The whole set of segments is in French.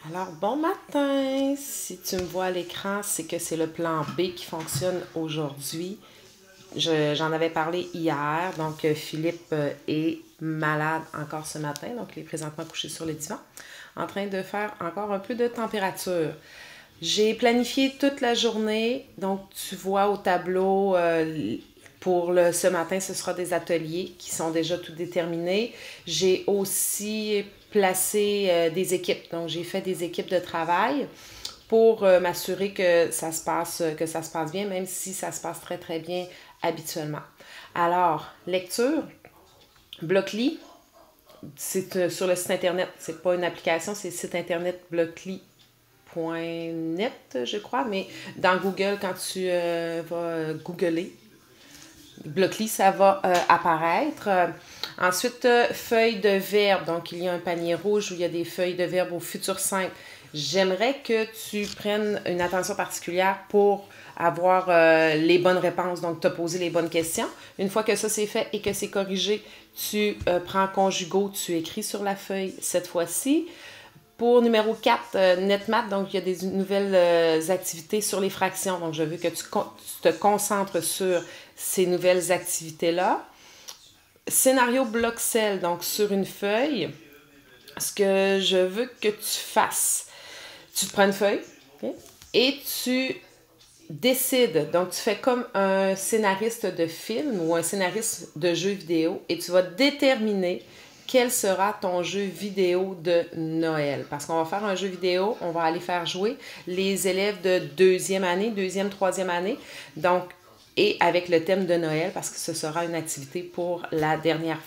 Alors, bon matin! Si tu me vois à l'écran, c'est que c'est le plan B qui fonctionne aujourd'hui. J'en avais parlé hier, donc Philippe est malade encore ce matin, donc il est présentement couché sur le divan, en train de faire encore un peu de température. J'ai planifié toute la journée, donc tu vois au tableau, ce matin, ce sera des ateliers qui sont déjà tout déterminés. J'ai aussi placé des équipes, donc j'ai fait des équipes de travail pour m'assurer que que ça se passe bien, même si ça se passe très très bien habituellement. Alors, lecture, Blockly, c'est sur le site internet, c'est pas une application, c'est le site internet blockly.net, je crois, mais dans Google, quand tu vas googler Blockly, ça va apparaître. Ensuite, feuilles de verbe. Donc, il y a un panier rouge où il y a des feuilles de verbe au futur simple. J'aimerais que tu prennes une attention particulière pour avoir les bonnes réponses, donc te poser les bonnes questions. Une fois que ça c'est fait et que c'est corrigé, tu prends conjugo, tu écris sur la feuille cette fois-ci. Pour numéro 4, NetMath, donc il y a des nouvelles activités sur les fractions. Donc, je veux que tu te concentres sur ces nouvelles activités-là. Scénario Blockcell, donc sur une feuille, ce que je veux que tu fasses, tu te prends une feuille, okay, et tu décides. Donc, tu fais comme un scénariste de film ou un scénariste de jeu vidéo et tu vas déterminer quel sera ton jeu vidéo de Noël. Parce qu'on va faire un jeu vidéo, on va aller faire jouer les élèves de deuxième année, deuxième, troisième année. Donc, et avec le thème de Noël, parce que ce sera une activité pour la dernière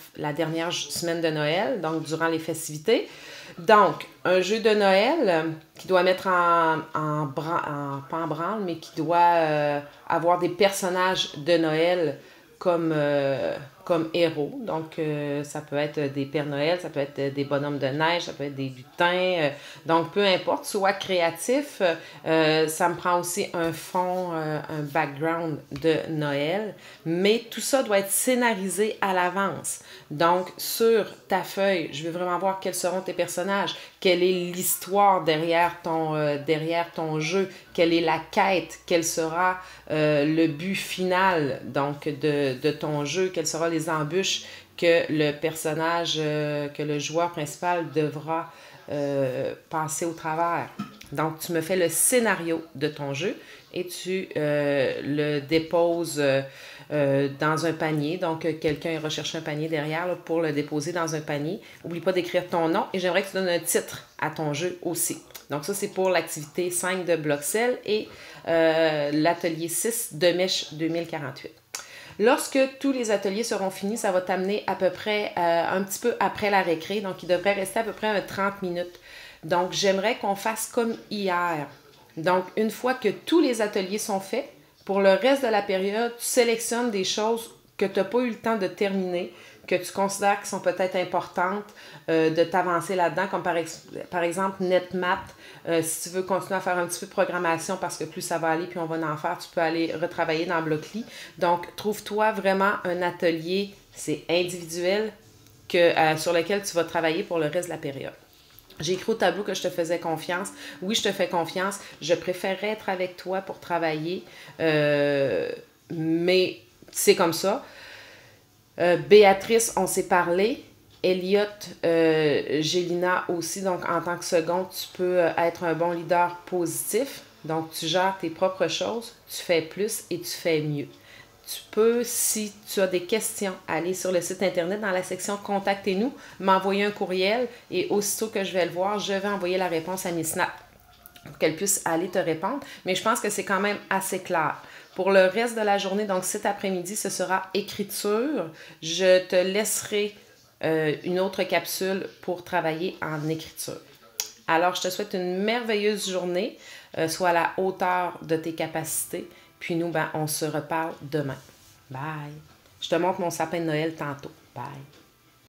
semaine de Noël, donc durant les festivités. Donc, un jeu de Noël qui doit mettre pas en branle, mais qui doit avoir des personnages de Noël comme, comme héros. Donc, ça peut être des Pères Noël, ça peut être des bonhommes de neige, ça peut être des lutins. Donc, peu importe, soit créatif. Ça me prend aussi un fond, un background de Noël. Mais tout ça doit être scénarisé à l'avance. Donc, sur ta feuille, je veux vraiment voir quels seront tes personnages, quelle est l'histoire derrière ton jeu, quelle est la quête, quel sera le but final donc de ton jeu, quelles seront les embûches que le personnage, que le joueur principal devra passer au travers. Donc, tu me fais le scénario de ton jeu et tu le déposes dans un panier. Donc, quelqu'un ira chercher un panier derrière là, pour le déposer dans un panier. N'oublie pas d'écrire ton nom et j'aimerais que tu donnes un titre à ton jeu aussi. Donc, ça, c'est pour l'activité 5 de Blockcell et l'atelier 6 de Mèche 2048. Lorsque tous les ateliers seront finis, ça va t'amener à peu près un petit peu après la récré. Donc, il devrait rester à peu près 30 minutes. Donc, j'aimerais qu'on fasse comme hier. Donc, une fois que tous les ateliers sont faits, pour le reste de la période, tu sélectionnes des choses que tu n'as pas eu le temps de terminer, que tu considères qui sont peut-être importantes, de t'avancer là-dedans, comme par exemple NetMath. Si tu veux continuer à faire un petit peu de programmation parce que plus ça va aller, puis on va en faire, tu peux aller retravailler dans Blockly. Donc, trouve-toi vraiment un atelier, c'est individuel, sur lequel tu vas travailler pour le reste de la période. J'ai écrit au tableau que je te faisais confiance. Oui, je te fais confiance. Je préférerais être avec toi pour travailler, mais c'est comme ça. Béatrice, on s'est parlé. Elliot, Gélina aussi. Donc, en tant que seconde, tu peux être un bon leader positif. Donc, tu gères tes propres choses, tu fais plus et tu fais mieux. Tu peux, si tu as des questions, aller sur le site internet dans la section Contactez-nous, m'envoyer un courriel et aussitôt que je vais le voir, je vais envoyer la réponse à Miss Nat pour qu'elle puisse aller te répondre. Mais je pense que c'est quand même assez clair. Pour le reste de la journée, donc cet après-midi, ce sera écriture. Je te laisserai une autre capsule pour travailler en écriture. Alors, je te souhaite une merveilleuse journée. Sois à la hauteur de tes capacités. Puis nous, on se reparle demain. Bye. Je te montre mon sapin de Noël tantôt. Bye.